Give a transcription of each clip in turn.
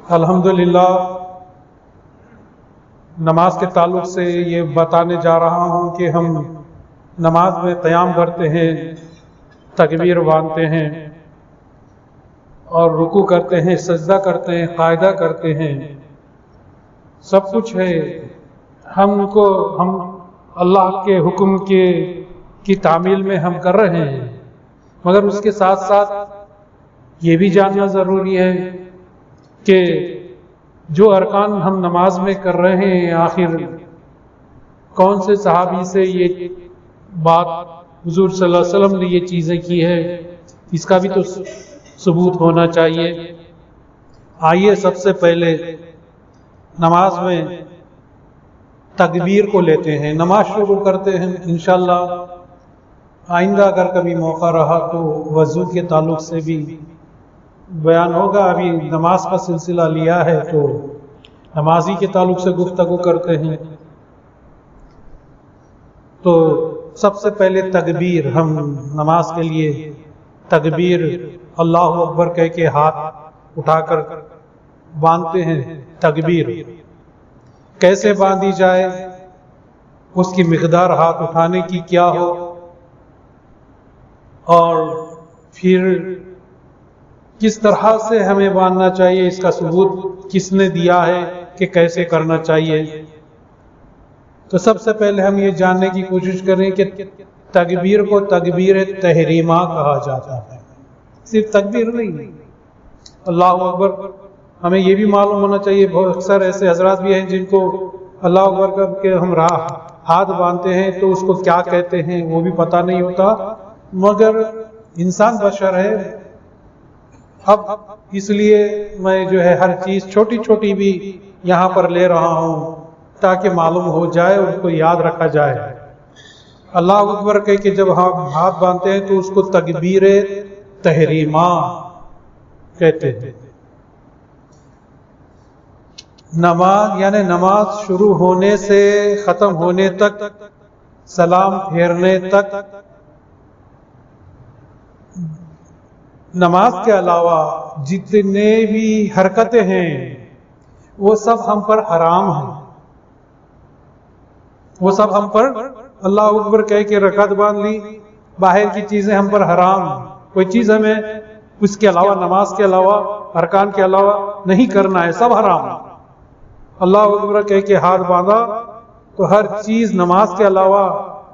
الحمدللہ نماز کے تعلق سے یہ بتانے جا رہا ہوں کہ ہم نماز میں قیام کرتے ہیں، تکبیر باندھتے ہیں اور رکوع کرتے ہیں، سجدہ کرتے ہیں، قاعدہ کرتے ہیں، سب کچھ ہے۔ ہم اللہ کے حکم کی تعمیل میں ہم کر رہے ہیں، مگر اس کے ساتھ ساتھ یہ بھی جاننا ضروری ہے کہ جو ارکان ہم نماز میں کر رہے ہیں، آخر کون سے صحابی سے یہ بات حضور صلی اللہ علیہ وسلم نے یہ چیزیں کی ہے، اس کا بھی تو ثبوت ہونا چاہیے۔ آئیے سب سے پہلے نماز میں تکبیر کو لیتے ہیں، نماز شروع کرتے ہیں۔ انشاءاللہ آئندہ اگر کبھی موقع رہا تو وضو کے تعلق سے بھی بیان ہوگا۔ ابھی نماز کا سلسلہ لیا ہے تو نمازی کے تعلق سے گفتگو کرتے ہیں۔ تو سب سے پہلے تکبیر، ہم نماز کے لیے تکبیر اللہ اکبر کہہ کے ہاتھ اٹھا کر باندھتے ہیں۔ تکبیر کیسے باندھی جائے، اس کی مقدار ہاتھ اٹھانے کی کیا ہو، اور پھر کس طرح سے ہمیں باندھنا چاہیے، اس کا ثبوت کس نے دیا ہے کہ کیسے کرنا چاہیے۔ تو سب سے پہلے ہم یہ جاننے کی کوشش کریں کہ تکبیر کو تکبیر تحریمہ کہا جاتا ہے، صرف تکبیر نہیں، اللہ اکبر۔ ہمیں یہ بھی معلوم ہونا چاہیے، بہت اکثر ایسے حضرات بھی ہیں جن کو اللہ اکبر کر کے ہم ہاتھ باندھتے ہیں تو اس کو کیا کہتے ہیں وہ بھی پتہ نہیں ہوتا، مگر انسان بشر ہے۔ اب اس لیے میں جو ہے ہر چیز چھوٹی چھوٹی بھی یہاں پر لے رہا ہوں تاکہ معلوم ہو جائے اور اس کو یاد رکھا جائے۔ اللہ اکبر کہہ کے جب ہم ہاتھ باندھتے ہیں تو اس کو تکبیر تحریمہ کہتے ہیں۔ نماز یعنی نماز شروع ہونے سے ختم ہونے تک، سلام پھیرنے تک، نماز کے علاوہ جتنے بھی حرکتیں ہیں وہ سب ہم پر حرام ہیں، وہ سب ہم پر اللہ اکبر کہہ کے رکعت باندھ لی، باہر کی چیزیں ہم پر حرام ہیں۔ کوئی چیز ہمیں اس کے علاوہ، نماز کے علاوہ، ارکان کے علاوہ نہیں کرنا ہے، سب حرام ہے۔ اللہ اکبر کہہ کے ہاتھ باندھا تو ہر چیز نماز کے علاوہ،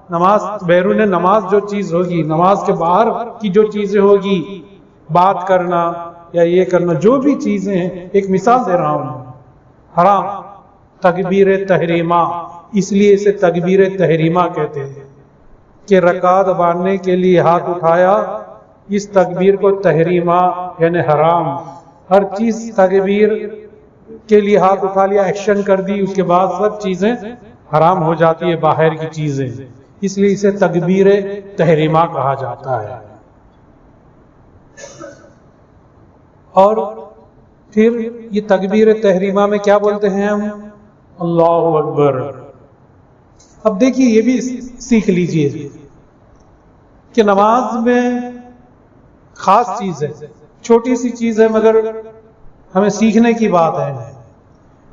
نماز بیرون نماز جو چیز ہوگی، نماز کے باہر کی جو چیزیں ہوگی، بات کرنا یا یہ کرنا، جو بھی چیزیں ہیں، ایک مثال دے رہا ہوں، حرام۔ تکبیر تحریمہ، اس لیے اسے تکبیر تحریمہ کہتے ہیں کہ رکعت باندھنے کے لیے ہاتھ اٹھایا، اس تکبیر کو تحریمہ یعنی حرام۔ ہر چیز تکبیر کے لیے ہاتھ اٹھا لیا، ایکشن کر دی، اس کے بعد سب چیزیں حرام ہو جاتی ہے، باہر کی چیزیں، اس لیے اسے تکبیر تحریمہ کہا جاتا ہے۔ اور پھر یہ تکبیر تحریمہ میں کیا بولتے ہیں ہم؟ اللہ اکبر۔ اب دیکھیے یہ بھی سیکھ لیجئے کہ نماز میں خاص چیز ہے، چھوٹی سی چیز ہے مگر ہمیں سیکھنے کی بات ہے۔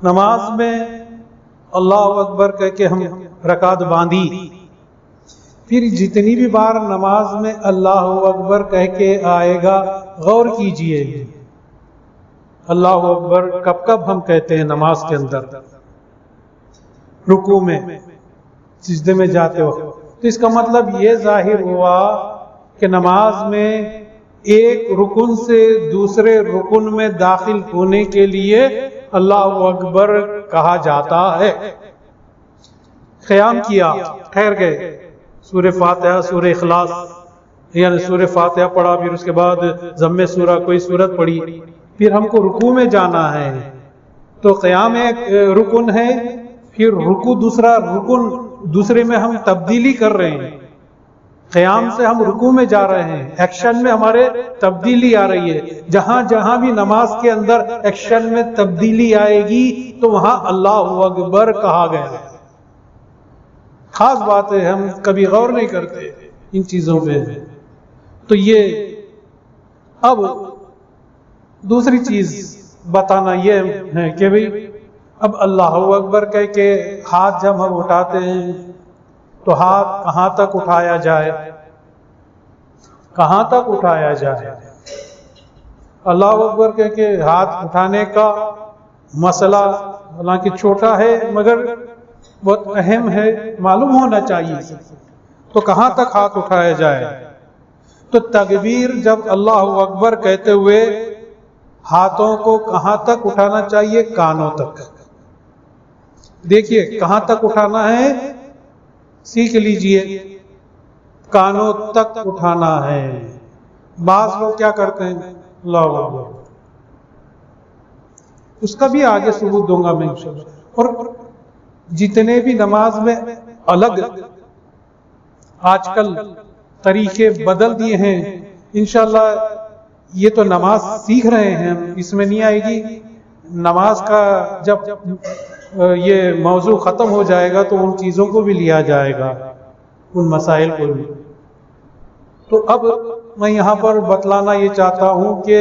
نماز میں اللہ اکبر کہہ کے ہم رکعت باندھی، پھر جتنی بھی بار نماز میں اللہ اکبر کہہ کے آئے گا، غور کیجئے اللہ اکبر کب کب ہم کہتے ہیں نماز کے اندر؟ رکوع میں، سجدے میں جاتے وقت۔ تو اس کا مطلب یہ ظاہر ہوا کہ نماز میں ایک رکن سے دوسرے رکن میں داخل ہونے کے لیے اللہ اکبر کہا جاتا ہے۔ قیام کیا، ٹھہر گئے، سورہ فاتحہ، سورہ اخلاص یعنی سورہ فاتحہ پڑھا، پھر اس کے بعد ضم سورہ کوئی سورت پڑھی، پھر ہم کو رکوع میں جانا ہے۔ تو قیام ایک رکن ہے، پھر رکوع دوسرا رکن، دوسرے میں ہم تبدیلی کر رہے ہیں۔ قیام سے ہم رکوع میں جا رہے ہیں، ایکشن میں ہمارے تبدیلی آ رہی ہے۔ جہاں جہاں بھی نماز کے اندر ایکشن میں تبدیلی آئے گی تو وہاں اللہ اکبر کہا گیا ہے۔ خاص بات ہے، ہم کبھی غور نہیں کرتے ان چیزوں پہ۔ تو یہ اب دوسری چیز بتانا یہ ہے کہ بھئی اب اللہ اکبر کہہ کے ہاتھ جب ہم اٹھاتے ہیں تو ہاتھ کہاں تک اٹھایا جائے؟ کہاں تک اٹھایا جائے؟ اللہ اکبر کہہ کے ہاتھ اٹھانے کا مسئلہ حالانکہ چھوٹا ہے مگر بہت اہم ہے، معلوم ہونا چاہیے۔ تو کہاں تک ہاتھ اٹھایا جائے؟ تو تکبیر جب اللہ اکبر کہتے ہوئے ہاتھوں کو کہاں تک اٹھانا چاہیے؟ کانوں تک۔ دیکھیے کہاں تک اٹھانا ہے، سیکھ لیجئے، کانوں تک اٹھانا ہے۔ بعض لوگ کیا کرتے ہیں؟ اللہ اکبر، اس کا بھی آگے ثبوت دوں گا میں انشاءاللہ۔ اور جتنے بھی نماز میں الگ آج کل طریقے بدل دیے ہیں، انشاءاللہ یہ تو نماز سیکھ رہے ہیں، اس میں نہیں آئے گی۔ نماز کا جب یہ موضوع ختم ہو جائے گا تو ان چیزوں کو بھی لیا جائے گا، ان مسائل کو بھی۔ تو اب میں یہاں پر بتلانا یہ چاہتا ہوں کہ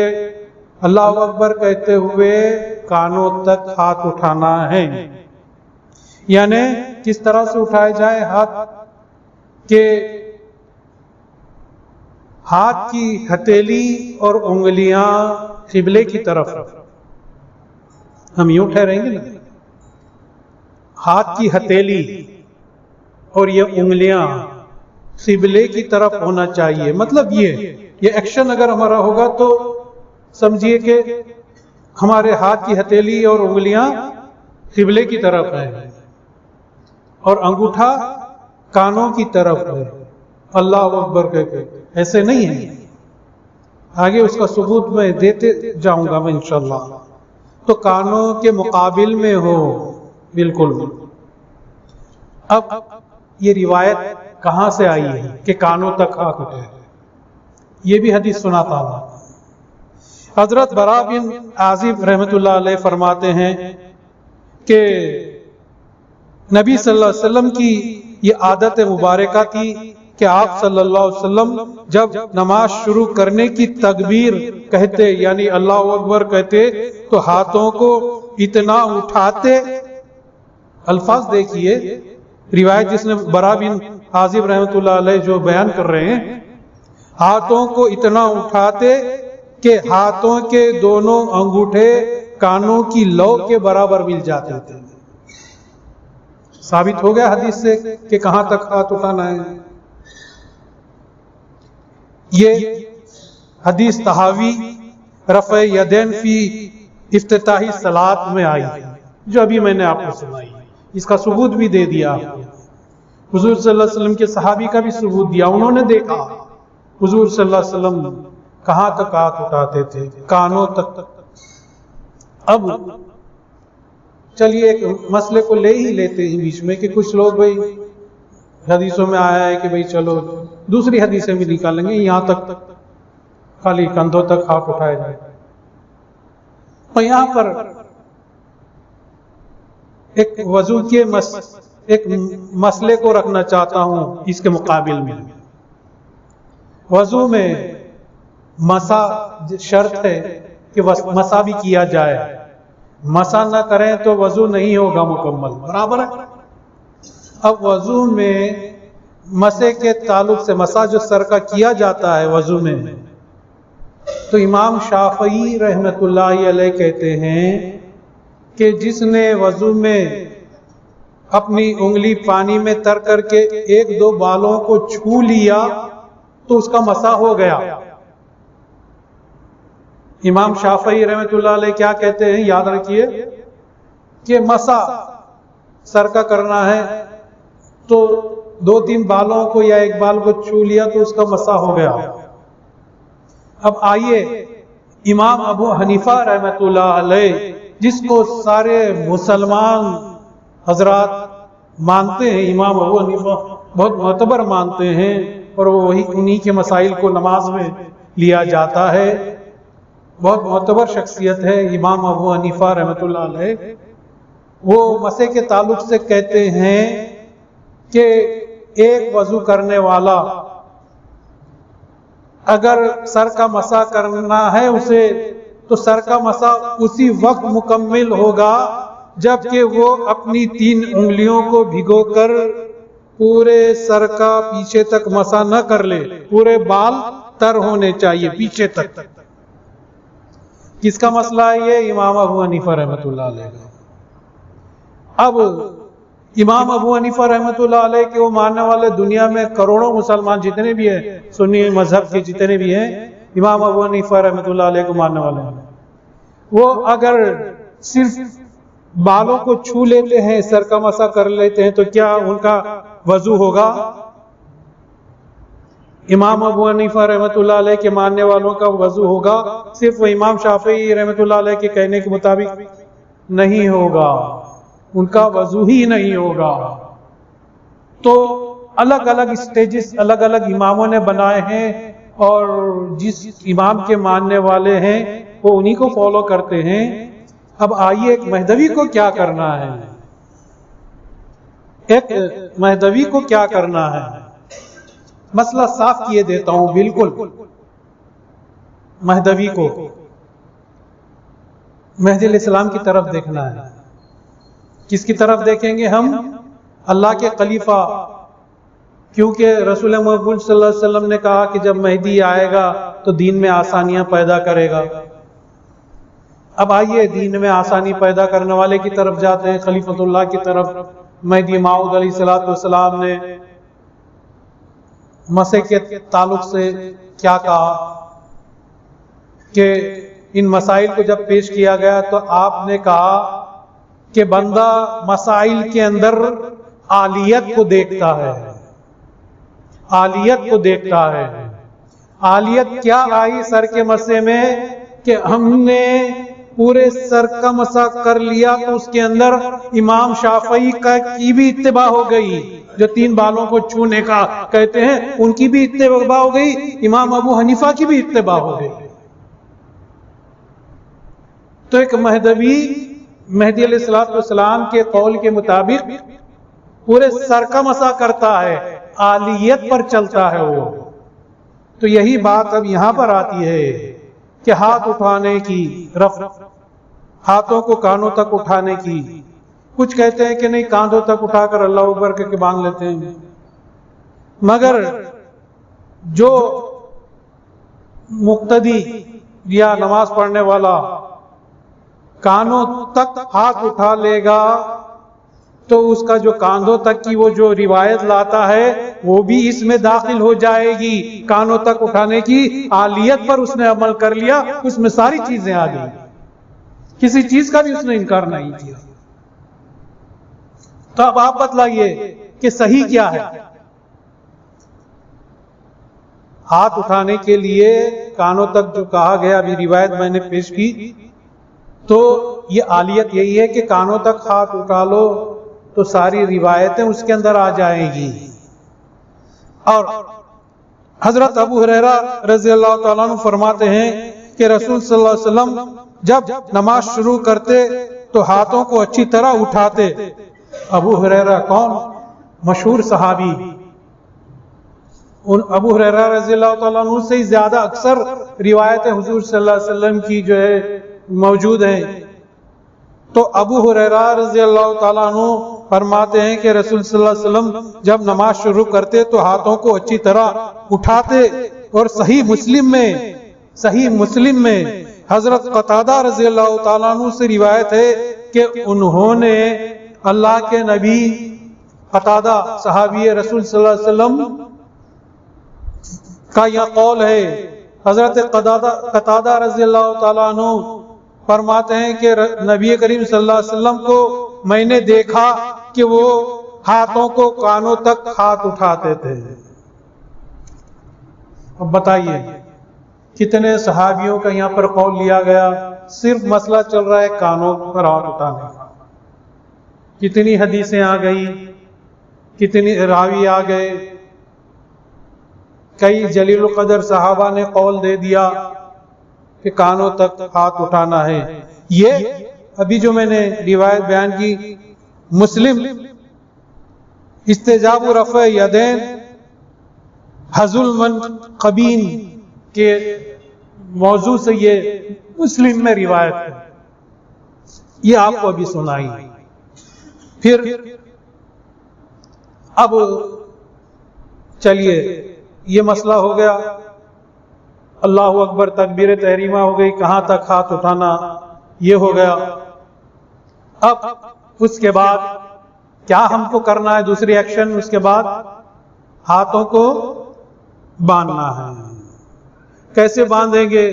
اللہ اکبر کہتے ہوئے کانوں تک ہاتھ اٹھانا ہے۔ یعنی کس طرح سے اٹھائے جائے ہاتھ؟ کہ ہاتھ کی ہتھیلی اور انگلیاں قبلے کی طرف، ہم یوں ٹھہریں گے نا، ہاتھ کی ہتھیلی اور یہ انگلیاں قبلے کی طرف ہونا چاہیے۔ مطلب یہ ایکشن اگر ہمارا ہوگا تو سمجھیے کہ ہمارے ہاتھ کی ہتھیلی اور انگلیاں قبلے کی طرف ہیں اور انگوٹھا کانوں کی طرف ہے، اللہ اکبر کہہ کے۔ ایسے نہیں ہے، آگے اس کا ثبوت میں دیتے جاؤں گا میں انشاءاللہ۔ تو کانوں کے مقابل میں ہو، بالکل۔ اب یہ روایت کہاں سے آئی ہے کہ کانوں تک ہاتھ اٹھے؟ یہ بھی حدیث سناتا ہوں۔ حضرت براء بن عازب رحمۃ اللہ علیہ فرماتے ہیں کہ نبی صلی اللہ علیہ وسلم کی یہ عادت مبارکہ تھی کہ آپ صلی اللہ علیہ وسلم جب نماز شروع کرنے کی تکبیر کہتے، یعنی اللہ اکبر کہتے، تو ہاتھوں کو اتنا اٹھاتے۔ الفاظ دیکھیے، روایت جس نے براء بن عازب رحمۃ اللہ علیہ جو بیان کر رہے ہیں، ہاتھوں کو اتنا اٹھاتے کہ ہاتھوں کے دونوں انگوٹھے کانوں کی لو کے برابر مل جاتے تھے۔ ثابت ہو گیا حدیث سے کہ کہاں تک ہاتھ اٹھانا ہے۔ یہ حدیث تحاوی رفع یدین فی افتتاحی صلاۃ میں آئی ہے، جو ابھی میں نے آپ کو سنائی، اس کا ثبوت بھی دے دیا۔ حضور صلی اللہ علیہ وسلم کے صحابی کا بھی ثبوت دیا، انہوں نے دیکھا حضور صلی اللہ علیہ وسلم کہاں تک ہاتھ اٹھاتے تھے، کانوں تک۔ اب چلیے ایک مسئلے کو لے ہی لیتے ہیں بیچ میں کہ کچھ لوگ بھائی حدیثوں میں آیا ہے کہ بھائی چلو دوسری حدیثیں بھی نکالیں گے، یہاں تک خالی کندھوں تک ہاتھ اٹھائے جائے۔ اور یہاں پر ایک وضو کے ایک مسئلے کو رکھنا چاہتا ہوں اس کے مقابل میں۔ وضو میں مسا شرط ہے کہ مسا بھی کیا جائے، مسا نہ کریں تو وضو نہیں ہوگا مکمل، برابر ہے۔ اب وضو میں مسے کے تعلق سے مسا جو سر کا کیا جاتا ہے وضو میں، تو امام شافعی رحمۃ اللہ علیہ کہتے ہیں کہ جس نے وضو میں اپنی انگلی پانی میں تر کر کے ایک دو بالوں کو چھو لیا تو اس کا مسا ہو گیا۔ امام شافعی رحمۃ اللہ علیہ کیا کہتے ہیں، یاد رکھیے کہ مسا سر کا کرنا ہے تو دو تین بالوں کو یا ایک بال کو چھو لیا تو اس کا مسا ہو گیا۔ اب آئیے امام ابو حنیفہ رحمۃ اللہ علیہ، جس کو سارے مسلمان حضرات مانتے ہیں، امام ابو حنیفہ بہت معتبر مانتے ہیں اور وہی انہی کے مسائل کو نماز میں لیا جاتا ہے، بہت معتبر شخصیت ہے امام ابو حنیفہ رحمۃ اللہ علیہ۔ وہ مسے کے تعلق سے کہتے ہیں کہ ایک وضو کرنے والا اگر سر کا مسا کرنا ہے اسے تو سر کا مسا اسی وقت مکمل ہوگا جبکہ وہ اپنی 3 انگلیوں کو بھگو کر پورے سر کا پیچھے تک مسا نہ کر لے، پورے بال تر ہونے چاہیے پیچھے تک۔ کس کا مسئلہ ہے یہ؟ امام ابو حنیفہ رحمۃ اللہ علیہ کا۔ اب امام ابو حنیفہ رحمۃ اللہ علیہ کے وہ ماننے والے دنیا میں کروڑوں مسلمان جتنے بھی ہیں، سنی مذہب کے جتنے بھی ہیں، امام ابو حنیفہ رحمۃ اللہ علیہ کو ماننے والے ہیں، وہ اگر صرف بالوں کو چھو لیتے ہیں، سر کا مسا کر لیتے ہیں، تو کیا ان کا وضو ہوگا؟ امام ابو حنیفہ رحمۃ اللہ علیہ کے ماننے والوں کا وضو ہوگا؟ صرف وہ امام شافعی رحمۃ اللہ علیہ کے کہنے کے مطابق نہیں ہوگا، ان کا وضو ہی نہیں ہوگا۔ تو الگ الگ سٹیجز الگ الگ اماموں نے بنائے ہیں، اور جس امام کے ماننے والے ہیں وہ انہی کو فالو کرتے ہیں۔ اب آئیے ایک مہدوی کو کیا کرنا ہے، ایک مہدوی کو کیا کرنا ہے، مسئلہ صاف کیے دیتا ہوں بالکل۔ مہدوی کو مہدی علیہ السلام کی طرف دیکھنا ہے۔ کس کی طرف دیکھیں گے ہم؟ اللہ کے خلیفہ، کیونکہ رسول محمد صلی اللہ علیہ وسلم نے کہا کہ جب مہدی آئے گا تو دین میں آسانیاں پیدا کرے گا۔ اب آئیے دین میں آسانی پیدا کرنے والے کی طرف جاتے ہیں، خلیفۃ اللہ کی طرف۔ مہدی موعود علیہ السلام نے مسح کے تعلق سے کیا کہا کہ ان مسائل کو جب پیش کیا گیا تو آپ نے کہا کہ بندہ مسائل کے اندر عالیت کو دیکھتا ہے، عالیت کو دیکھتا ہے۔ عالیت کیا آئی سر کے مسح میں کہ ہم نے پورے سر کا مسح کر لیا تو اس کے اندر امام شافعی کی بھی اتباع ہو گئی، جو 3 بالوں کو چھونے کا کہتے ہیں ان کی بھی اتباع ہو گئی، امام ابو حنیفہ کی بھی اتباع ہو گئی۔ تو ایک مہدوی مہدی علیہ السلام کے قول کے مطابق پورے سر کا مسح کرتا ہے، عالیت پر چلتا ہے وہ۔ تو یہی بات اب یہاں پر آتی ہے کہ ہاتھ اٹھانے کی، رفع، ہاتھوں کو کانوں تک اٹھانے کی۔ کچھ کہتے ہیں کہ نہیں، کاندھوں تک اٹھا کر اللہ اکبر کے باندھ لیتے ہیں، مگر جو مقتدی یا نماز پڑھنے والا کانوں تک ہاتھ اٹھا لے گا تو اس کا جو کاندھوں تک کی وہ جو روایت لاتا ہے وہ بھی اس میں داخل ہو جائے گی۔ کانوں تک اٹھانے کی عالیت پر اس نے عمل کر لیا، اس میں ساری چیزیں آ گئی، کسی چیز کا بھی اس نے انکار نہیں کیا۔ تو اب آپ بتلائیے کہ صحیح کیا ہے؟ ہاتھ اٹھانے کے لیے کانوں تک جو کہا گیا، ابھی روایت میں نے پیش کی، تو یہ عالیت یہی ہے کہ کانوں تک ہاتھ اٹھا لو تو ساری روایتیں اس کے اندر آ جائیں گی۔ اور حضرت ابو ہریرہ رضی اللہ تعالیٰ عنہ فرماتے ہیں کہ رسول صلی اللہ علیہ وسلم جب نماز شروع کرتے تو ہاتھوں کو اچھی طرح اٹھاتے۔ ابو ہریرہ کون؟ مشہور صحابی۔ ابو ہریرہ رضی اللہ تعالیٰ عنہ سے زیادہ اکثر روایتیں حضور صلی اللہ علیہ وسلم کی جو ہے موجود ہیں۔ تو ابو ہریرہ رضی اللہ تعالیٰ عنہ فرماتے ہیں کہ رسول صلی اللہ علیہ وسلم جب نماز شروع کرتے تو ہاتھوں کو اچھی طرح اٹھاتے۔ اور صحیح مسلم میں حضرت قتادہ رضی اللہ تعالیٰ عنہ سے روایت ہے کہ انہوں نے اللہ کے نبی، قتادہ صحابی رسول صلی اللہ علیہ وسلم کا یہ قول ہے، حضرت قتادہ رضی اللہ تعالیٰ عنہ فرماتے ہیں کہ نبی کریم صلی اللہ علیہ وسلم کو میں نے دیکھا کہ وہ ہاتھوں کو کانوں تک ہاتھ اٹھاتے تھے۔ اب بتائیے کتنے صحابیوں کا یہاں پر قول لیا گیا؟ صرف مسئلہ چل رہا ہے کانوں پر ہاتھ اٹھانے کا۔ کتنی حدیثیں آ گئی، کتنی راوی آ گئے، کئی جلیل القدر صحابہ نے قول دے دیا کہ کانوں تک ہاتھ اٹھانا ہے۔ یہ ابھی جو میں نے روایت بیان کی، مسلم استجاب رفع یدین حزل المنقبین کے موضوع سے یہ مسلم میں روایت ہے، یہ آپ کو ابھی سنائی۔ پھر اب چلیے یہ مسئلہ ہو گیا، اللہ اکبر تکبیر تحریمہ ہو گئی، کہاں تک ہاتھ اٹھانا یہ ہو گیا۔ اب اس کے بعد کیا ہم کو کرنا ہے؟ دوسری ایکشن اس کے بعد ہاتھوں کو باندھنا ہے۔ کیسے باندھیں گے؟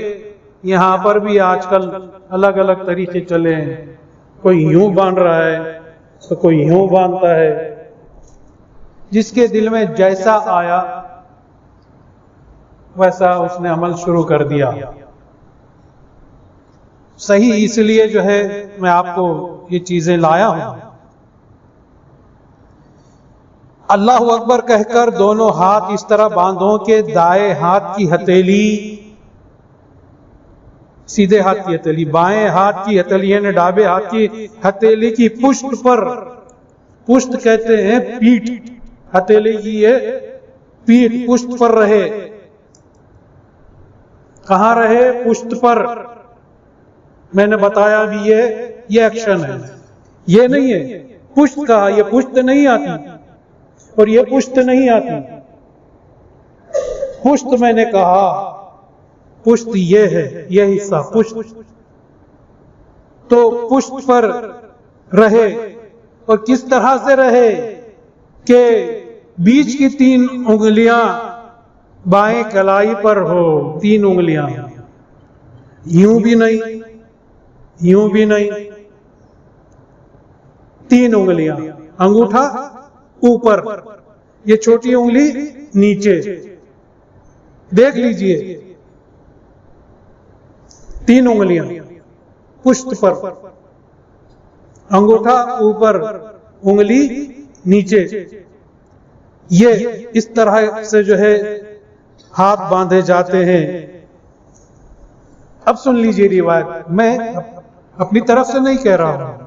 یہاں پر بھی آج کل الگ الگ طریقے چلے ہیں، کوئی یوں باندھ رہا ہے تو کوئی یوں باندھتا ہے، جس کے دل میں جیسا آیا ویسا اس نے عمل شروع کر دیا۔ صحیح اس لیے جو ہے میں آپ کو یہ چیزیں لایا ہوں۔ اللہ اکبر کہہ کر دونوں ہاتھ اس طرح باندھو کہ دائیں ہاتھ کی ہتھیلی، سیدھے ہاتھ کی ہتھیلی، بائیں ہاتھ کی ہتھیلی یعنی ڈابے ہاتھ کی ہتھیلی کی پشت پر، پشت کہتے ہیں پیٹھ، ہتھیلی کی یہ پیٹھ پشت پر رہے۔ کہاں رہے؟ پشت پر۔ میں نے بتایا بھی یہ ایکشن ہے، یہ نہیں ہے پشت کہا، یہ پشت نہیں آتی اور یہ پشت نہیں آتی۔ پشت میں نے کہا پشت یہ ہے، یہ حصہ پشت، تو پشت پر رہے۔ اور کس طرح سے رہے کہ بیچ کی 3 انگلیاں بائیں کلائی پر ہو، 3 انگلیاں، یوں بھی نہیں یوں بھی نہیں، 3 انگلیاں، انگوٹھا اوپر، یہ چھوٹی انگلی نیچے، دیکھ لیجئے 3 انگلیاں پشت پر، انگوٹھا اوپر، انگلی نیچے، یہ اس طرح سے جو ہے ہاتھ باندھے جاتے ہیں۔ اب سن لیجئے روایت، میں اپنی طرف سے نہیں کہہ رہا ہوں۔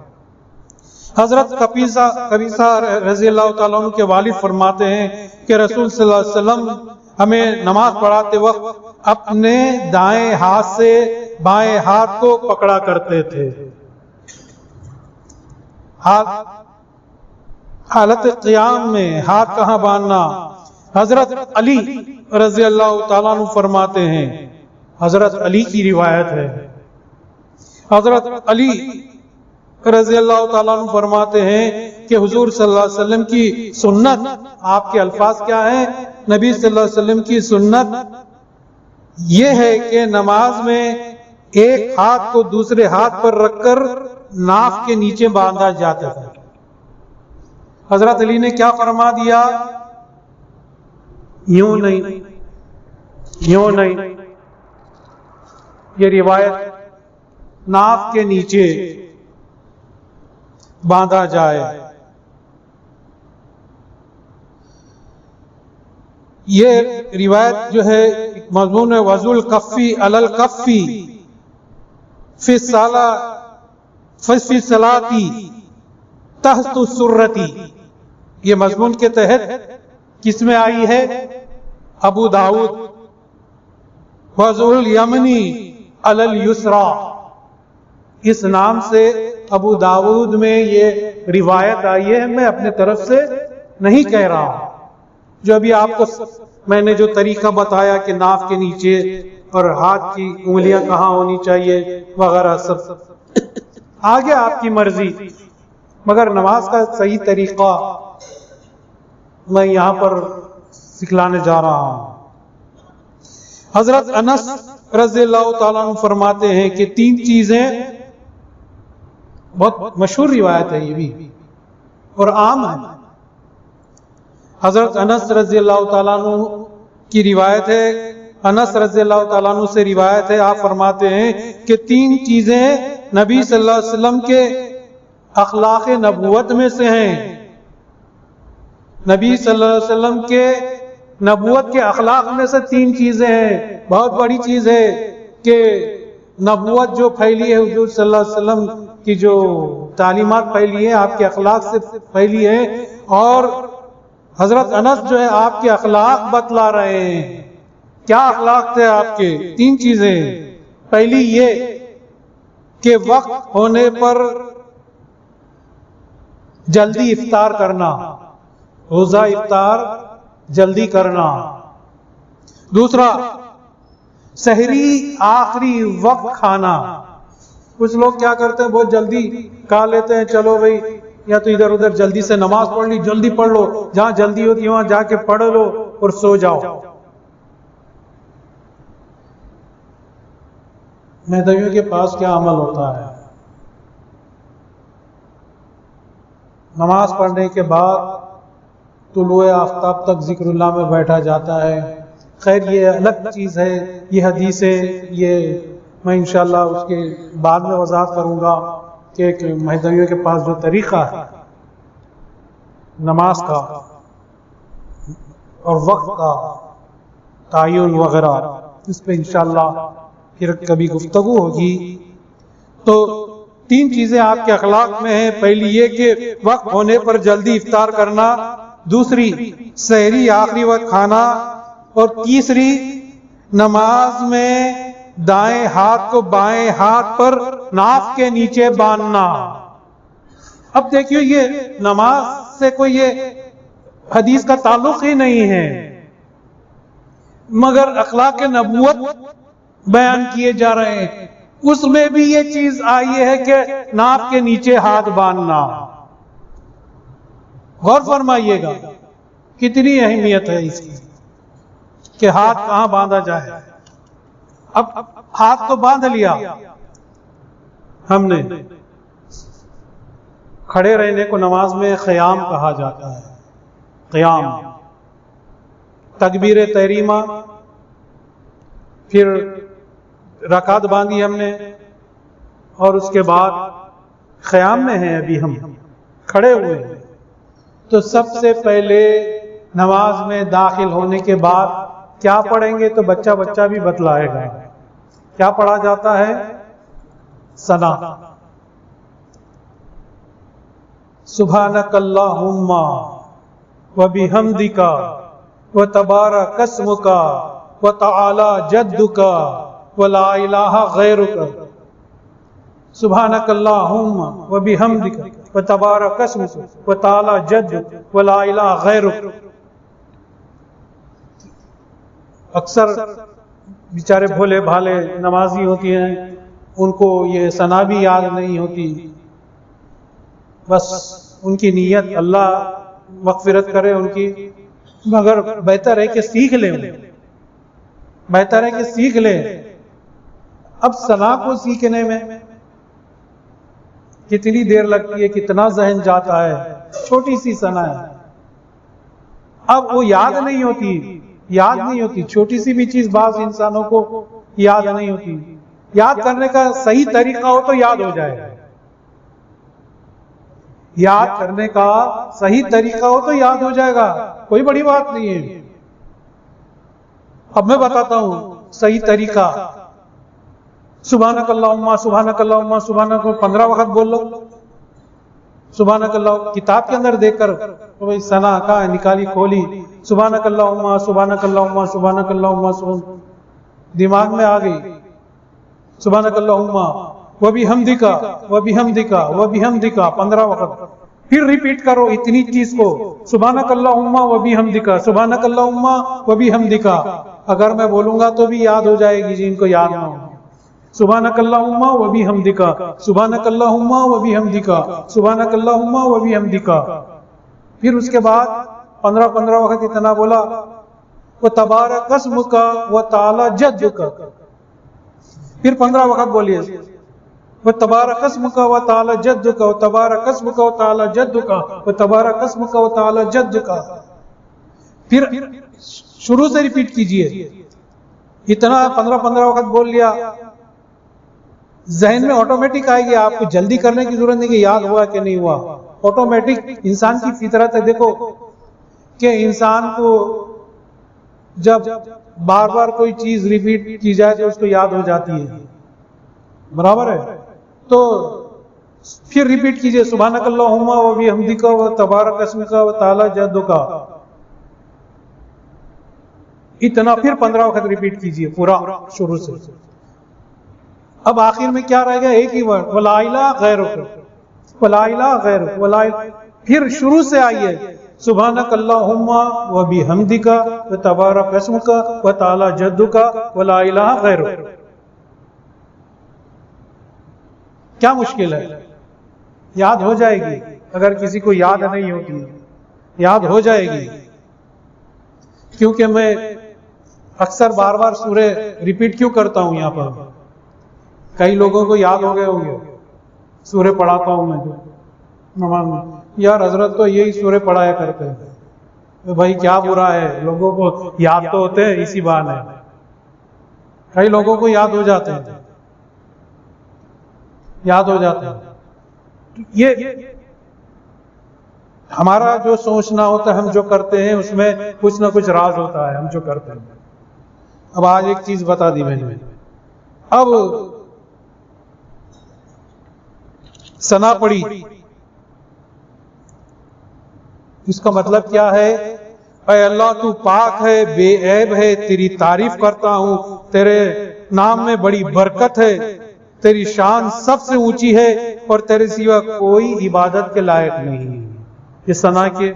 حضرت قبیصہ رضی اللہ تعالیٰ عنہ کے والد فرماتے ہیں کہ رسول صلی اللہ علیہ وسلم ہمیں نماز پڑھاتے وقت اپنے دائیں ہاتھ سے بائیں ہاتھ کو پکڑا کرتے تھے۔ حالت قیام میں ہاتھ کہاں باندھنا؟ حضرت علی رضی اللہ تعالیٰ عنہ فرماتے ہیں، حضرت علی کی روایت ہے، حضرت علی رضی اللہ تعالیٰ عنہ فرماتے ہیں کہ حضور صلی اللہ علیہ وسلم کی سنت، آپ کے الفاظ کیا ہیں؟ نبی صلی اللہ علیہ وسلم کی سنت یہ ہے کہ نماز میں ایک ہاتھ کو دوسرے ہاتھ پر رکھ کر ناف کے نیچے باندھا جاتا تھا۔ حضرت علی نے کیا فرما دیا؟ یوں نہیں، یوں نہیں، یہ روایت ناف کے نیچے باندھا جائے۔ یہ روایت جو ہے مضمون وضع الکفی علی الکفی فی الصلاۃ تحت السرتی، یہ مضمون کے تحت کس میں آئی ہے؟ ابو داؤد وضع الیمنی علی الیسری، اس نام سے ابو داؤد میں یہ روایت آئی ہے۔ میں اپنے طرف سے نہیں کہہ رہا ہوں، جو ابھی آپ کو میں نے جو طریقہ بتایا کہ ناف کے نیچے اور ہاتھ کی انگلیاں کہاں ہونی چاہیے وغیرہ سب آگے آپ کی مرضی، مگر نماز کا صحیح طریقہ میں یہاں پر سکھلانے جا رہا ہوں۔ حضرت انس رضی اللہ تعالیٰ عنہ فرماتے ہیں کہ 3 چیزیں، بہت مشہور روایت ہے یہ بھی اور عام ہے۔ حضرت انس رضی اللہ تعالیٰ عنہ کی روایت ہے، انس رضی اللہ تعالیٰ عنہ سے روایت ہے، آپ فرماتے ہیں کہ 3 چیزیں نبی صلی اللہ علیہ وسلم کے اخلاق نبوت میں سے ہیں۔ نبی صلی اللہ علیہ وسلم کے نبوت کے اخلاق میں سے 3 چیزیں ہیں۔ بہت بڑی چیز ہے کہ نبوت جو پھیلی ہے، حضور صلی اللہ علیہ وسلم کی جو تعلیمات پھیلی ہیں آپ کے اخلاق سے پھیلی ہیں، اور حضرت انس جو ہے آپ کے اخلاق بتلا رہے ہیں۔ کیا اخلاق تھے آپ کے؟ 3 چیزیں پہلی یہ کہ وقت ہونے پر جلدی افطار کرنا، روزہ افطار جلدی کرنا۔ دوسرا، سحری آخری وقت کھانا۔ کچھ لوگ کیا کرتے ہیں، بہت جلدی کھا لیتے ہیں، چلو بھائی یا تو ادھر ادھر جلدی سے نماز پڑھ لی، جلدی پڑھ لو، جہاں جلدی ہوتی ہے وہاں جا کے پڑھ لو اور سو جاؤ۔ مہدویوں کے پاس کیا عمل ہوتا ہے، نماز پڑھنے کے بعد طلوع آفتاب تک ذکر اللہ میں بیٹھا جاتا ہے۔ خیر یہ الگ چیز ہے، یہ حدیث ہے، یہ میں انشاءاللہ اس کے بعد میں وضاحت کروں گا کہ مہدویوں کے پاس جو طریقہ ہے نماز کا اور وقت کا تعین وغیرہ، اس پہ انشاءاللہ پھر کبھی گفتگو ہوگی۔ تو تین چیزیں آپ کے اخلاق میں ہیں، پہلی یہ کہ وقت ہونے پر جلدی افطار کرنا، دوسری سحری آخری وقت کھانا، اور تیسری نماز میں دائیں ہاتھ کو بائیں ہاتھ پر ناف کے نیچے باندھنا۔ اب دیکھیے یہ نماز سے کوئی یہ حدیث کا تعلق ہی نہیں ہے، مگر اخلاق نبوت بیان کیے جا رہے ہیں، اس میں بھی یہ چیز آئی ہے کہ ناف کے نیچے ہاتھ باندھنا۔ غور فرمائیے گا کتنی اہمیت ہے اس کی کہ ہاتھ کہاں باندھا جائے۔ اب ہاتھ تو باندھ لیا ہم نے، کھڑے رہنے کو نماز میں قیام کہا جاتا ہے، قیام، تکبیر تحریمہ، پھر رکعت باندھی ہم نے، اور اس کے بعد قیام میں ہیں، ابھی ہم کھڑے ہوئے ہیں۔ تو سب سے پہلے نماز میں داخل ہونے کے بعد کیا پڑھیں گے، تو بچہ بھی بتلائے گا کیا پڑھا جاتا ہے، ثنا، سبحانک اللہم وبحمدک وتبارک اسمک وتعالی جدک ولا الہ غیرک، سبحانک اللہم وبحمدک وتبارک اسمک وتعالی جدک ولا الہ غیرک۔ اکثر بیچارے بھولے بھالے نمازی ہوتی ہیں، ان کو یہ ثنا بھی یاد نہیں ہوتی، بس ان کی نیت اللہ مغفرت کرے ان کی، مگر بہتر ہے کہ سیکھ لیں، بہتر ہے کہ سیکھ لیں۔ اب ثنا کو سیکھنے میں کتنی دیر لگتی ہے، کتنا ذہن جاتا ہے، چھوٹی سی ثنا ہے، اب وہ یاد نہیں ہوتی، چھوٹی سی بھی چیز بعض انسانوں کو یاد نہیں ہوتی۔ یاد کرنے کا صحیح طریقہ ہو تو یاد ہو جائے، یاد کرنے کا صحیح طریقہ ہو تو یاد ہو جائے گا، کوئی بڑی بات نہیں ہے۔ اب میں بتاتا ہوں صحیح طریقہ، سبحانک اللہم سبحانک اللہم سبحانک، 15 وقت بول لو سبحانک اللہ، کتاب کے اندر دیکھ کر ثنا کہاں ہے، نکالی کھولی، سبحانک اللہم سبحانک اللہم سبحانک اللہم، دماغ میں آ گئی، سبحانک اللہم وبحمدک وبحمدک وبحمدک، 15 وقت، پھر ریپیٹ کرو اتنی چیز کو، سبحانک اللہم وبحمدک سبحانک اللہم وبحمدک۔ اگر میں بولوں گا تو بھی یاد ہو جائے گی جن کو یاد نہ ہو، سبحانک اللہم وبحمدک سبحانک اللہم وبحمدک سبحانک اللہم وبحمدک۔ پھر اس کے بعد 15 وقت اتنا بولا، وتبارک اسمک وتعالی جدک، پھر 15 وقت بولیے، وتبارک اسمک وتعالی جدک وتبارک اسمک وتعالی جدک وتبارک اسمک وتعالی جدک۔ پھر شروع سے ریپیٹ کیجئے، اتنا 15 وقت بول لیا، ذہن میں آٹومیٹک آئے گی، آپ کو جلدی کرنے کی ضرورت نہیں کہ یاد ہوا کہ نہیں ہوا، آٹومیٹک انسان کی فطرت ہے۔ دیکھو کہ انسان کو جب بار بار کوئی چیز ریپیٹ کی جائے تو اس کو یاد ہو جاتی ہے، برابر ہے؟ تو پھر ریپیٹ کیجئے، سبحانک اللہم وبحمدک وتبارک اسمک وتعالی جدک، اتنا، پھر 15 وقت ریپیٹ کیجئے پورا شروع سے۔ اب آخر میں کیا رہ گیا؟ ایک ہی ورڈ، ولا الہ غیرک، ولا الہ غیرک، ولا پھر شروع سے آئیے سبحانک اللہم و بحمدک و تبارک اسمک و تعالی جدک ولا الہ غیرک۔ کیا مشکل ہے؟ یاد ہو جائے گی، اگر کسی کو یاد نہیں ہوتی یاد ہو جائے گی، کیونکہ میں اکثر بار بار سورہ ریپیٹ کیوں کرتا ہوں یہاں پر؟ کئی لوگوں کو یاد ہو گئے ہوں گے، سورہ پڑھاتا ہوں میں جو نماز میں، یار حضرت تو یہی سورہ پڑھایا کرتے ہیں، بھائی کیا برا ہے، لوگوں کو یاد تو ہوتے ہیں، اسی بہانے کئی لوگوں کو یاد ہو جاتے ہیں، یاد ہو جاتے ہیں۔ یہ ہمارا جو سوچنا ہوتا ہے، ہم جو کرتے ہیں اس میں کچھ نہ کچھ راز ہوتا ہے ہم جو کرتے ہیں۔ اب آج ایک چیز بتا دی میں نے، اب ثنا پڑھی، اس کا مطلب کیا ہے؟ اے اللہ تو پاک ہے، بے عیب ہے، تیری تعریف کرتا ہوں، تیرے نام میں بڑی برکت ہے، تیری شان سب سے اونچی ہے اور تیرے سوا کوئی عبادت کے لائق نہیں۔ یہ ثنا کے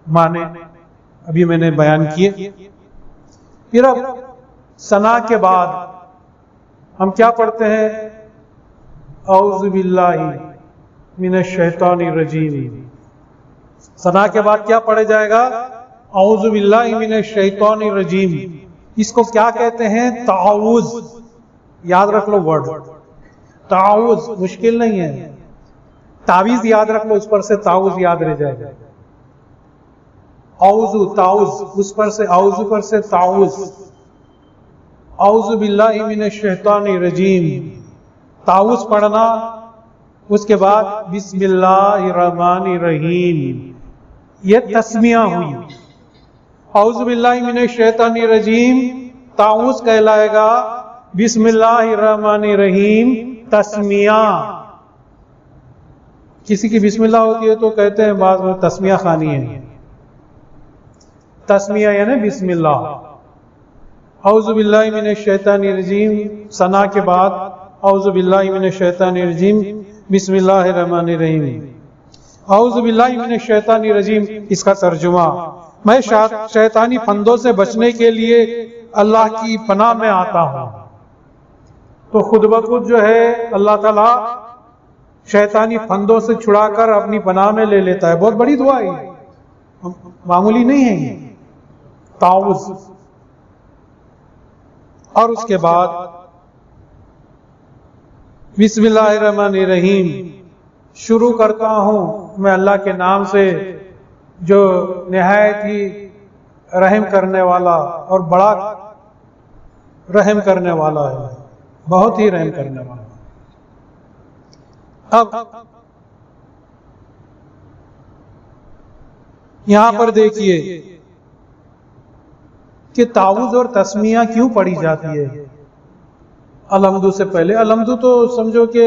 معنی ابھی میں نے بیان کیے۔ پھر اب ثنا کے بعد ہم کیا پڑھتے ہیں؟ اعوذ باللہ من الشیطان الرجیم۔ ثنا کے بعد کیا پڑھا جائے گا؟ اعوذ باللہ من الشیطان الرجیم۔ اس کو کیا کہتے ہیں؟ تعوذ۔ یاد رکھ لو ورڈ تعوذ، مشکل نہیں ہے، تعویذ یاد رکھ لو، اس پر سے تعوذ یاد رہ جائے گا۔ اعوذ تعوذ، اس پر سے اعوذ پر سے تعوذ، اعوذ باللہ من الشیطان الرجیم، تعوذ پڑھنا، اس کے بعد بسم اللہ الرحمن الرحیم، یہ تسمیہ ہوئی۔ اعوذ باللہ من الشیطان الرجیم تعوذ کہلائے گا، بسم اللہ الرحمن الرحیم تسمیہ۔ کسی کی بسم اللہ ہوتی ہے تو کہتے ہیں بعض میں تسمیہ خوانی ہے، تسمیہ یعنی بسم اللہ۔ اعوذ باللہ من الشیطان الرجیم، ثنا کے بعد اعوذ باللہ من الشیطان الرجیم بسم اللہ الرحمن الرحیم۔ اعوذ باللہ من الشیطان الرجیم، اس کا ترجمہ، میں شیطانی پھندوں سے بچنے کے لیے اللہ کی پناہ میں آتا ہوں۔ تو خود بخود جو ہے اللہ تعالیٰ شیطانی پھندوں سے چھڑا کر اپنی پناہ میں لے لیتا ہے۔ بہت بڑی دعا ہے، معمولی نہیں ہے یہ تعوذ۔ اور اس کے بعد بسم اللہ الرحمن الرحیم، شروع کرتا ہوں میں اللہ کے نام سے جو نہایت ہی رحم کرنے والا اور بڑا رحم کرنے والا ہے، بہت ہی رحم کرنے والا۔ اب یہاں پر دیکھیے کہ تعوذ اور تسمیہ کیوں پڑھی جاتی ہے الحمد سے پہلے؟ الحمد تو سمجھو کہ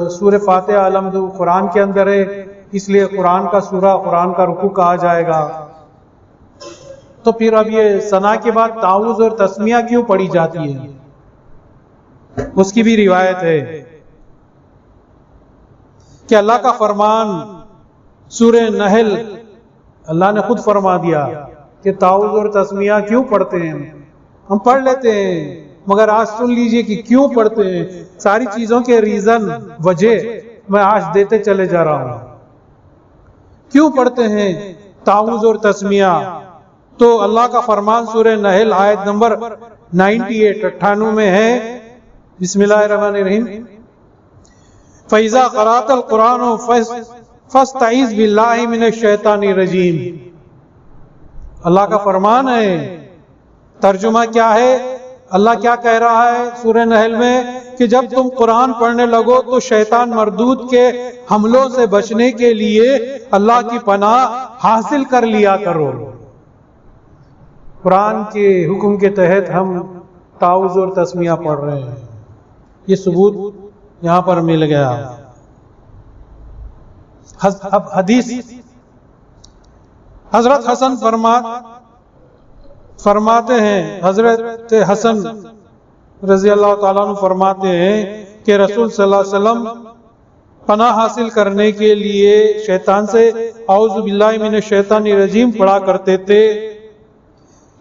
سورہ فاتحہ الحمد قرآن کے اندر ہے، اس لیے قرآن کا سورہ، قرآن کا رکوع کہا جائے گا۔ تو پھر اب یہ ثنا کے بعد تعوذ اور تسمیہ کیوں پڑھی جاتی ہے؟ اس کی بھی روایت ہے کہ اللہ کا فرمان سورہ نحل، اللہ نے خود فرما دیا کہ تعوذ اور تسمیہ کیوں پڑھتے ہیں؟ ہم پڑھ لیتے ہیں، مگر آج سن لیجئے کہ کیوں پڑھتے ہیں، ساری چیزوں کے ریزن، وجہ میں آج دیتے چلے جا رہا ہوں۔ کیوں پڑھتے ہیں تعوذ اور تسمیہ؟ تو اللہ کا فرمان سورہ نحل آیت نمبر 98 میں ہے، بسم اللہ الرحمن الرحیم، فَإِذَا قَرَأْتَ الْقُرْآنَ فَاسْتَعِذْ بِاللَّهِ مِنَ الشَّيْطَانِ الرَّجِيمِ۔ اللہ کا فرمان ہے، ترجمہ کیا ہے؟ اللہ کیا کہہ رہا ہے سورہ نحل میں کہ جب تم قرآن پڑھنے لگو تو شیطان مردود کے حملوں سے بچنے کے لیے اللہ کی پناہ حاصل کر لیا کرو۔ قرآن کے حکم کے تحت ہم تعوذ اور تسمیہ پڑھ رہے ہیں، یہ ثبوت یہاں پر مل گیا۔ اب حدیث، حضرت حسن فرماتے ہیں، حضرت حسن رضی اللہ تعالیٰ عنہ فرماتے ہیں کہ رسول صلی اللہ علیہ وسلم پناہ حاصل کرنے کے لیے شیطان سے اعوذ باللہ من الشیطان الرجیم پڑھا کرتے تھے.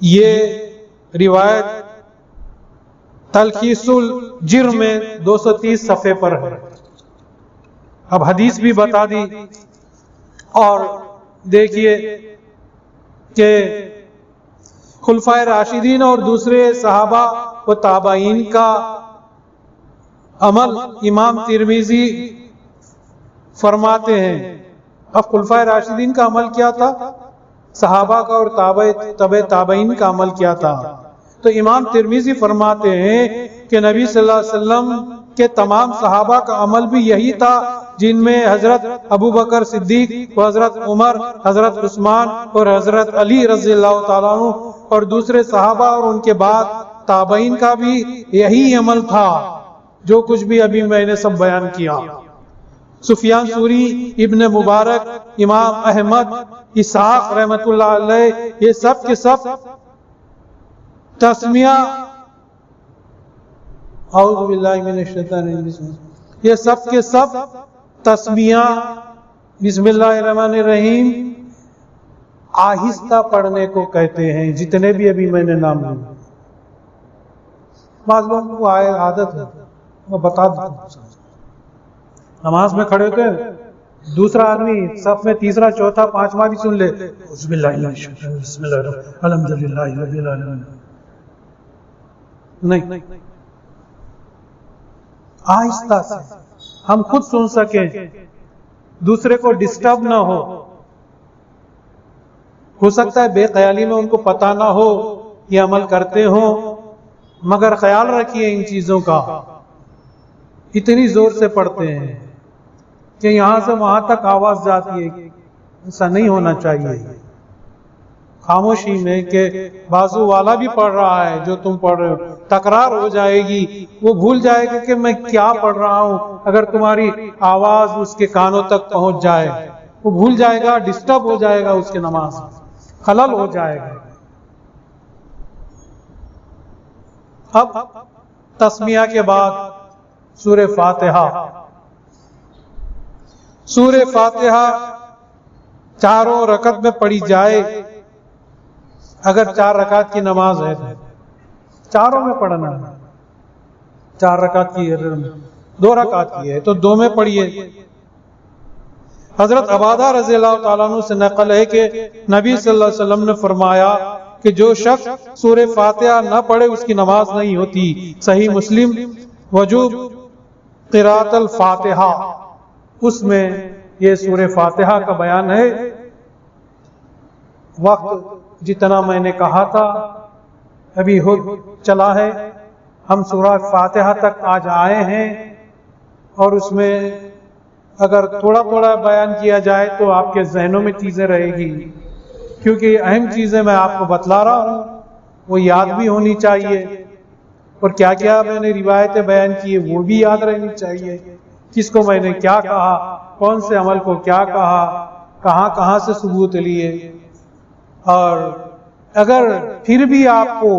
یہ روایت تلخیص الجرم میں 230 صفحے پر ہے. اب حدیث بھی بتا دی. اور دیکھیے کہ خلفائے راشدین اور دوسرے صحابہ و تابعین کا عمل امام ترمذی فرماتے ہیں. اب خلفائے راشدین کا عمل کیا تھا, صحابہ کا اور تبع تابعین کا عمل کیا تھا. تو امام ترمذی فرماتے ہیں کہ نبی صلی اللہ علیہ وسلم کے تمام صحابہ کا عمل بھی یہی تھا, جن میں حضرت ابو بکر صدیق و حضرت عمر, حضرت عثمان اور حضرت علی رضی اللہ تعالیٰ عنہ اور دوسرے صحابہ اور ان کے بعد تابعین کا بھی یہی عمل تھا جو کچھ بھی ابھی میں نے سب بیان کیا. سفیان ثوری, ابن مبارک, امام احمد, اسحاق رحمۃ اللہ علیہ, یہ سب کے سب تسمیہ اعوذ باللہ من الشیطان الرجیم, یہ سب کے سب تسمیہ بسم اللہ الرحمن الرحیم آہستہ پڑھنے کو کہتے ہیں. جتنے بھی ابھی میں نے نام لیے, بعض لوگوں کو عادت ہے, میں بتا دوں. نماز میں کھڑے ہوتے ہیں, دوسرا آدمی صف میں تیسرا چوتھا پانچواں بھی سن لے, بسم اللہ الحمدللہ رب العالمین. نہیں, آہستہ سے ہم خود سن سکیں, دوسرے کو ڈسٹرب نہ ہو سکتا ہے بے خیالی میں ان کو پتہ نہ ہو یہ عمل کرتے ہوں, مگر خیال رکھیے ان چیزوں کا. اتنی زور سے پڑھتے ہیں کہ یہاں سے وہاں تک آواز جاتی ہے, ایسا نہیں ہونا چاہیے. خاموشی میں کہ بازو والا بھی پڑھ رہا ہے جو تم پڑھ رہے ہو, تکرار ہو جائے گی, وہ بھول جائے گا کہ میں کیا پڑھ رہا ہوں. اگر تمہاری آواز اس کے کانوں تک پہنچ جائے, وہ بھول جائے گا, ڈسٹرب ہو جائے گا, اس کی نماز خلل ہو جائے گا. اب تسمیہ کے بعد سورہ فاتحہ. سورہ فاتحہ چاروں رکعت میں پڑھی جائے. اگر 4 رکعت کی نماز ہے چاروں میں پڑھنا ہے. 4 رکعت کی ہے, 2 رکعت کی ہے تو 2 میں پڑھیے. حضرت عبادہ رضی اللہ تعالیٰ عنہ سے نقل ہے کہ نبی صلی اللہ علیہ وسلم نے فرمایا کہ جو شخص سورہ فاتحہ نہ پڑھے اس کی نماز نہیں ہوتی. صحیح مسلم وجوب قراءۃ الفاتحہ, اس میں یہ سورہ فاتحہ کا بیان ہے. وقت جتنا میں نے کہا تھا ابھی ہو چلا ہے. ہم سورہ فاتحہ تک آج آئے ہیں اور اس میں اگر تھوڑا تھوڑا بیان کیا جائے تو آپ کے ذہنوں میں چیزیں رہے گی, کیونکہ اہم چیزیں میں آپ کو بتلا رہا ہوں, وہ یاد بھی ہونی چاہیے. اور کیا کیا میں نے روایتیں بیان کی وہ بھی یاد رہنی چاہیے. کس کو میں نے کیا کہا, کون سے عمل کو کیا کہا, کہاں کہاں سے ثبوت لیے. اور اگر پھر بھی آپ کو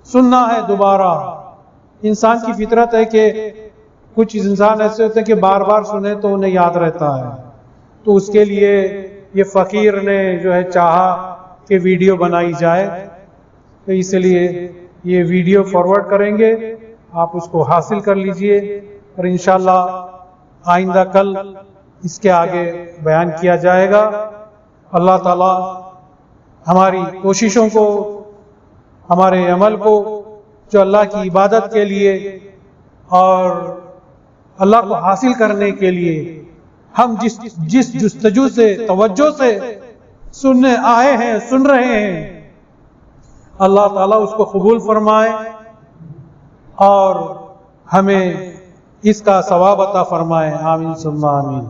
سننا ہے دوبارہ, انسان کی فطرت ہے کہ کچھ انسان ایسے ہوتے ہیں کہ بار بار سنیں تو انہیں یاد رہتا ہے. تو اس کے لیے یہ فقیر نے جو ہے چاہا کہ ویڈیو بنائی جائے, تو اس لیے یہ ویڈیو فارورڈ کریں گے, آپ اس کو حاصل کر لیجئے اور انشاءاللہ آئندہ کل اس کے آگے بیان کیا جائے گا. اللہ تعالی ہماری کوششوں کو, ہمارے عمل کو جو اللہ کی عبادت کے لیے اور اللہ کو حاصل کرنے کے لیے ہم جس جستجو سے توجہ سے سننے آئے ہیں, سن رہے ہیں, اللہ تعالیٰ اس کو قبول فرمائے اور ہمیں اس کا ثواب عطا فرمائے. آمین ثم آمین.